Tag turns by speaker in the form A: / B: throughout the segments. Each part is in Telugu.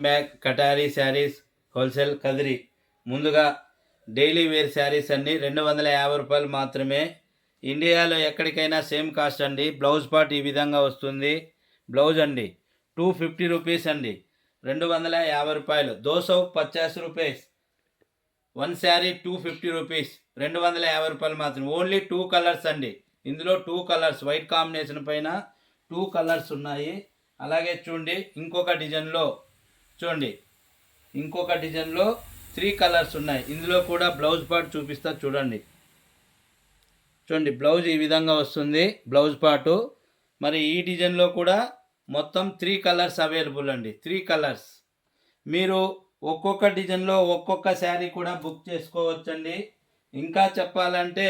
A: Bag కటారీ saris wholesale Kadiri. ముందుగా డైలీ వేర్ శారీస్ అన్నీ 250 రూపాయలు మాత్రమే. ఇండియాలో ఎక్కడికైనా సేమ్ కాస్ట్ అండి. బ్లౌజ్ పార్ట్ ఈ విధంగా వస్తుంది. బ్లౌజ్ అండి 250 రూపీస్ అండి, 250 రూపాయలు. 250 రూపీస్. వన్ శారీ 250 రూపీస్, 250 రూపాయలు మాత్రం. ఓన్లీ 2 కలర్స్ అండి. ఇందులో 2 కలర్స్ వైట్ కాంబినేషన్ పైన 2 కలర్స్ ఉన్నాయి. అలాగే చూడండి ఇంకొక డిజైన్లో, చూడండి ఇంకొక డిజైన్లో 3 కలర్స్ ఉన్నాయి. ఇందులో కూడా బ్లౌజ్ పార్ట్ చూపిస్తా చూడండి. చూడండి బ్లౌజ్ ఈ విధంగా వస్తుంది బ్లౌజ్ పార్టు. మరి ఈ డిజైన్లో కూడా మొత్తం 3 కలర్స్ అవైలబుల్ అండి. 3 కలర్స్. మీరు ఒక్కొక్క డిజైన్లో ఒక్కొక్క శారీ కూడా బుక్ చేసుకోవచ్చండి. ఇంకా చెప్పాలంటే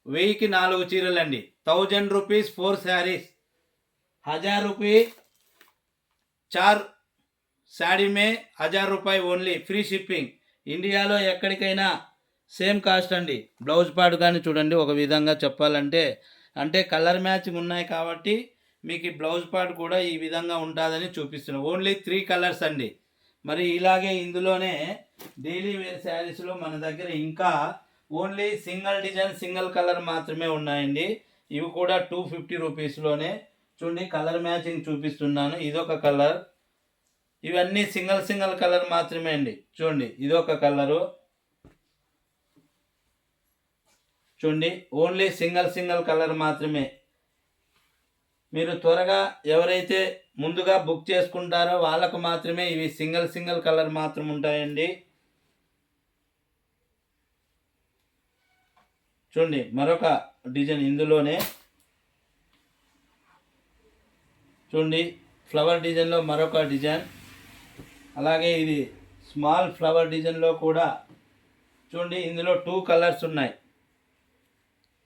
A: 1000కి 4 చీరలండి. 1000 రూపీస్ 4 శారీస్, 1000 రూపీ 4 శారీ మే 1000 రూపాయి ఓన్లీ, ఫ్రీ షిప్పింగ్. ఇండియాలో ఎక్కడికైనా సేమ్ కాస్ట్ అండి. బ్లౌజ్ పార్ట్ కానీ చూడండి ఒక విధంగా చెప్పాలంటే, అంటే కలర్ మ్యాచింగ్ ఉన్నాయి కాబట్టి మీకు ఈ బ్లౌజ్ పార్ట్ కూడా ఈ విధంగా ఉంటుందని చూపిస్తున్నాను. ఓన్లీ 3 కలర్స్ అండి. మరి ఇలాగే ఇందులోనే డైలీ వేర్ శారీస్లో మన దగ్గర ఇంకా only single design single colour మాత్రమే ఉన్నాయండి. ఇవి కూడా 250 రూపీస్లోనే. చూడండి కలర్ మ్యాచింగ్ చూపిస్తున్నాను. ఇదొక కలర్. ఇవన్నీ సింగిల్ కలర్ మాత్రమే అండి. చూడండి ఇదొక కలరు. చూడండి ఓన్లీ సింగిల్ కలర్ మాత్రమే. మీరు త్వరగా ఎవరైతే ముందుగా బుక్ చేసుకుంటారో వాళ్ళకు మాత్రమే ఇవి సింగిల్ కలర్ మాత్రం ఉంటాయండి. చూడండి మరొక డిజైన్ ఇందులోనే. చూడండి ఫ్లవర్ డిజైన్లో మరొక డిజైన్. అలాగే ఇది స్మాల్ ఫ్లవర్ డిజైన్లో కూడా చూడండి ఇందులో 2 కలర్స్ ఉన్నాయి.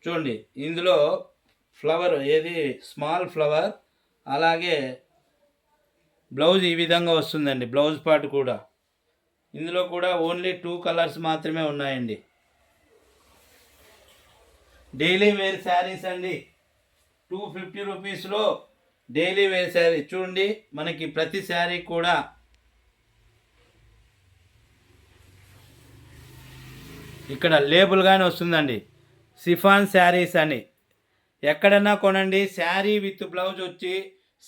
A: చూడండి ఇందులో ఫ్లవర్ ఏది స్మాల్ ఫ్లవర్, అలాగే బ్లౌజ్ ఈ విధంగా వస్తుందండి. బ్లౌజ్ పార్ట్ కూడా ఇందులో కూడా ఓన్లీ 2 కలర్స్ మాత్రమే ఉన్నాయండి. డైలీ వేర్ శారీస్ అండి. 250 రూపీస్లో డైలీ వేర్ శారీ. చూడండి మనకి ప్రతి శారీ కూడా ఇక్కడ లేబుల్ కానీ వస్తుందండి, సిఫాన్ శారీస్ అని. ఎక్కడన్నా కొనండి, శారీ విత్ బ్లౌజ్ వచ్చి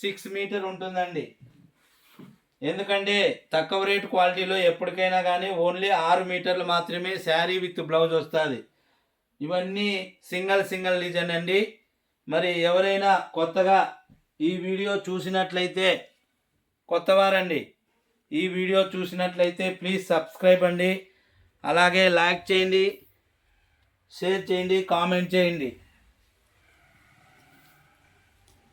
A: 6 మీటర్ ఉంటుందండి. ఎందుకంటే తక్కువ రేట్ క్వాలిటీలో ఎప్పటికైనా కానీ ఓన్లీ 6 మీటర్లు మాత్రమే శారీ విత్ బ్లౌజ్ వస్తుంది. ఇవన్నీ సింగిల్ డిజైన్ అండి. మరి ఎవరైనా కొత్తగా ఈ వీడియో చూసినట్లయితే, కొత్తవారండి ఈ వీడియో చూసినట్లయితే ప్లీజ్ సబ్స్క్రైబ్ అండి. అలాగే లైక్ చేయండి, షేర్ చేయండి, కామెంట్ చేయండి.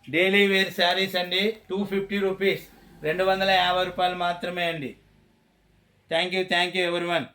A: డైలీ వేర్ శారీస్ అండి 250 రూపీస్, 250 రూపాయలు మాత్రమే అండి. Thank you everyone.